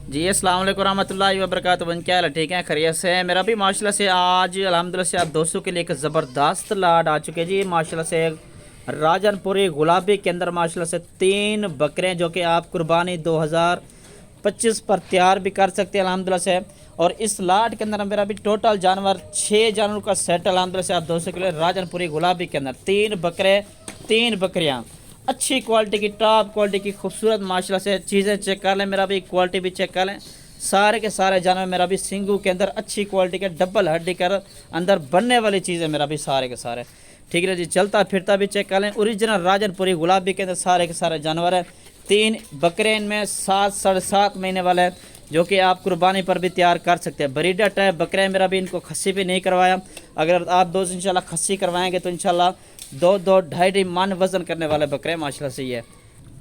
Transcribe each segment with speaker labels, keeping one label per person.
Speaker 1: जी अस्सलाम वालेकुम रहमतुल्लाहि व बरकातहू। क्या हाल है? ठीक है, खैरियत से है। मेरा भी माशाल्लाह से आज अल्हम्दुलिल्लाह से आप दोस्तों के लिए एक ज़बरदस्त लाट आ चुके जी। माशाल्लाह से राजनपुरी गुलाबी के अंदर माशाल्लाह से 3 बकरे जो कि आप कुर्बानी 2025 पर तैयार भी कर सकते हैं अल्हम्दुलिल्लाह से। और इस लाट के अंदर मेरा भी टोटल जानवर 6 जानवरों का सेट अल्हम्दुलिल्लाह से आप दोस्तों के लिए राजनपुरी गुलाबी के अंदर 3 बकरे 3 बकरियाँ अच्छी क्वालिटी की, टॉप क्वालिटी की, खूबसूरत माशाल्लाह से चीज़ें चेक कर लें। मेरा भी क्वालिटी भी चेक कर लें। सारे के सारे जानवर मेरा भी सिंगू के अंदर अच्छी क्वालिटी के डबल हड्डी कर अंदर बनने वाली चीज़ें मेरा भी सारे के सारे ठीक है जी। चलता फिरता भी चेक कर लें। ओरिजिनल राजनपुरी गुलाबी के अंदर सारे के सारे जानवर हैं। 3 बकरे इनमें 7 साढ़े 7 महीने वाले हैं जो कि आप कुर्बानी पर भी तैयार कर सकते हैं। ब्रीडर टाइप बकरे मेरा भी, इनको खस्सी भी नहीं करवाया। अगर आप दोस्त इंशाल्लाह खस्सी करवाएंगे तो इंशाल्लाह 2-2 ढाई मन वज़न करने वाले बकरे माशाल्लाह से ये।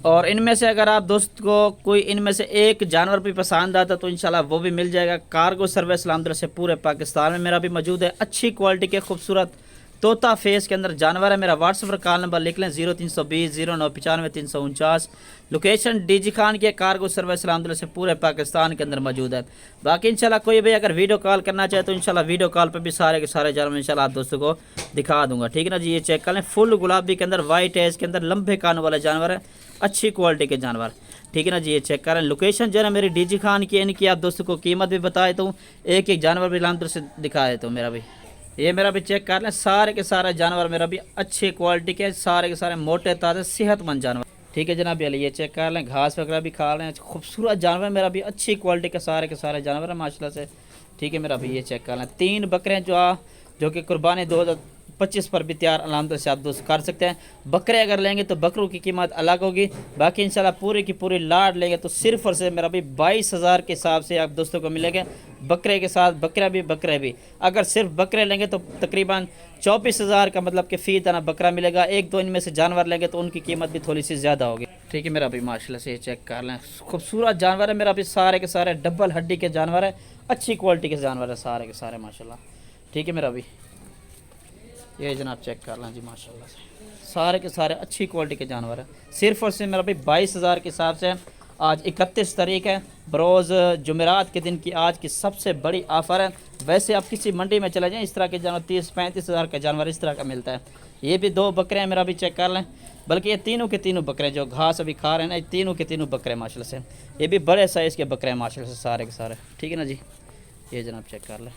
Speaker 1: और इनमें से अगर आप दोस्त को कोई इनमें से एक जानवर भी पसंद आता तो इंशाल्लाह वो भी मिल जाएगा। कार्गो सर्विस अल्हम्दुलिल्लाह से पूरे पाकिस्तान में मेरा भी मौजूद है। अच्छी क्वालिटी के खूबसूरत तोता फेस के अंदर जानवर है। मेरा व्हाट्सएप पर कॉल नंबर लिख लें 0320 0995 349। लोकेशन डीजी खान के कार्गो सर्विस अल्हम्दुलिल्लाह से पूरे पाकिस्तान के अंदर मौजूद है। बाकी इंशाल्लाह कोई भी अगर वीडियो कॉल करना चाहे तो इंशाल्लाह वीडियो कॉल पर भी सारे के सारे जानवर इंशाल्लाह आप दोस्तों को दिखा दूंगा। ठीक है ना जी। ये चेक कर लें, फुल गुलाबी के अंदर वाइट एज के अंदर लंबे कानों वाले जानवर है, अच्छी क्वालिटी के जानवर। ठीक है ना जी। ये चेक करें। लोकेशन जो है ना मेरी डीजी खान की, इनकी आप दोस्तों को कीमत भी बता देता हूँ, एक एक जानवर भी अल्हम्दुलिल्लाह से दिखा देता हूँ। मेरा भी ये मेरा भी चेक कर लें। सारे के सारे जानवर मेरा भी अच्छी क्वालिटी के, सारे के सारे मोटे ताज़े सेहतमंद जानवर। ठीक है जनाब। ये चेक कर लें, घास वगैरह भी खा लें, खूबसूरत जानवर मेरा भी अच्छी क्वालिटी के सारे सारे जानवर है माशाल्लाह से। ठीक है मेरा भी ये चेक कर लें। 3 बकरे जो कि कुर्बानी 2025 पर भी तैयार अल्हम्दुलिल्लाह से आप दोस्त कर सकते हैं। बकरे अगर लेंगे तो बकरों की कीमत अलग होगी। बाकी इंशाल्लाह पूरी की पूरी लाट लेंगे तो सिर्फ और सिर्फ मेरा भी 22,000 के हिसाब से आप दोस्तों को मिलेंगे। बकरे के साथ बकरे भी अगर सिर्फ बकरे लेंगे तो तकरीबन 24,000 का मतलब कि फ़ी दाना बकरा मिलेगा। 1-2 इनमें से जानवर लेंगे तो उनकी कीमत भी थोड़ी सी ज़्यादा होगी। ठीक है मेरा भी माशाल्लाह से ये चेक कर लें। खूबसूरत जानवर है मेरा भी, सारे के सारे डबल हड्डी के जानवर है, अच्छी क्वालिटी के जानवर है सारे के सारे माशाल्लाह। ठीक है मेरा भी ये जनाब चेक कर लें जी माशाल्लाह से सारे के सारे अच्छी क्वालिटी के जानवर है। सिर्फ और सिर्फ मेरा भाई 22,000 के हिसाब से आज 31 तारीख है, बरोज़ जुमेरात के दिन की आज की सबसे बड़ी ऑफ़र है। वैसे आप किसी मंडी में चले जाएं इस तरह के जानवर 30-35,000 का जानवर इस तरह का मिलता है। ये भी 2 बकरे हैं मेरा भी चेक कर लें, बल्कि ये तीनों के तीनों बकरे जो घास अभी खा रहे हैं ना, ये तीनों के तीनों बकरे माशाल्लाह से। ये भी बड़े साइज़ के बकरे हैं माशाल्लाह से सारे के सारे। ठीक है ना जी। ये जनाब चेक कर लें।